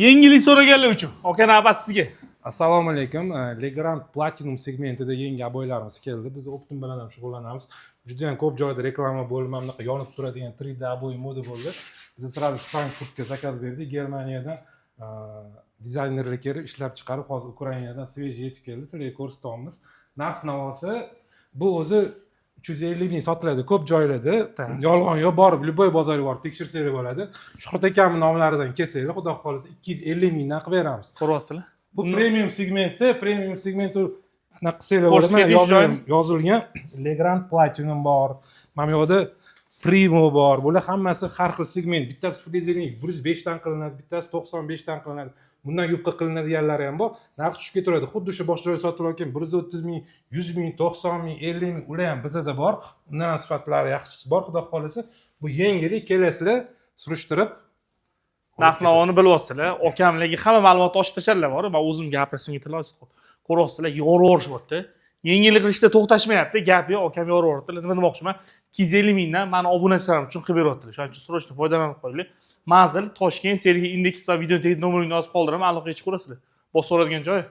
Yengillik so'raganlar uchun. Aka navbat sizga. Assalomu alaykum. Legrand Platinum segmentida yangi aboylarimiz keldi. Biz Optim bilan ham shug'ullanamiz. Juda ham ko'p joyda reklama bo'lib, mana bunaqa yonib turadigan 3D aboy moda bo'ldi. Biz sirali Frankfurtga zakaz berdik. Germaniyadan dizaynerlar kelib ishlab chiqarib, hozir Ukrainadan svejiy yetib keldi. Sizlarga ko'rsatyapmiz. Narx-navosi bu o'zi 350 ming sotiladi ko'p joylarda. Yolg'on yo borib, любой bozorga borib tekshirsanglar bo'ladi. Shuhrat akamning nomlaridan kelsanglar, xudo xohlasa 250 mingdan qilib beramiz. Ko'ryapsizlar? Bu premium segmentda, premium segment anaqa qilsanglar bo'ladi. Yozilgan Legrand Platinum bor. Mana bu yerda Primo bor. Bular hammasi har xil segment. Bittasi frizerning 105 dan qilinadi, bittasi 95 dan qilinadi. Bundan yupqa qilinadiganlari ham bor. Narx tushib ketaveradi. Xuddi o'sha boshqa joyda sotilayotgan 130 ming, 100 ming, 90 ming, 50 ming ular ham bizda bor. Undan sifatlari yaxshisi bor, xudo xohlasa. Bu yangilik kelasizlar, surishtirib narx-navoni bilyapsizlar. Okamlarga hamma ma'lumotni ochib tashladilar bor. Men o'zim gapirishimga tiloysiz qoldi. Ko'ryapsizlar, yorib-yorishyapti. Yengillik qilishda to'xtashmayapti. Gap yo'q, okam yorib-yoryapti. Nima demoqchiman? 250 mingdan meni obunachilarim uchun qilib beryaptilar. Shuning uchun srochni foydalanib qo'yinglar. Manzil Toshkent, Sergey Indeks va video nomeringni yozib qoldiraman, aloqaga chiqaverasizlar. Bos so'radigan joyi.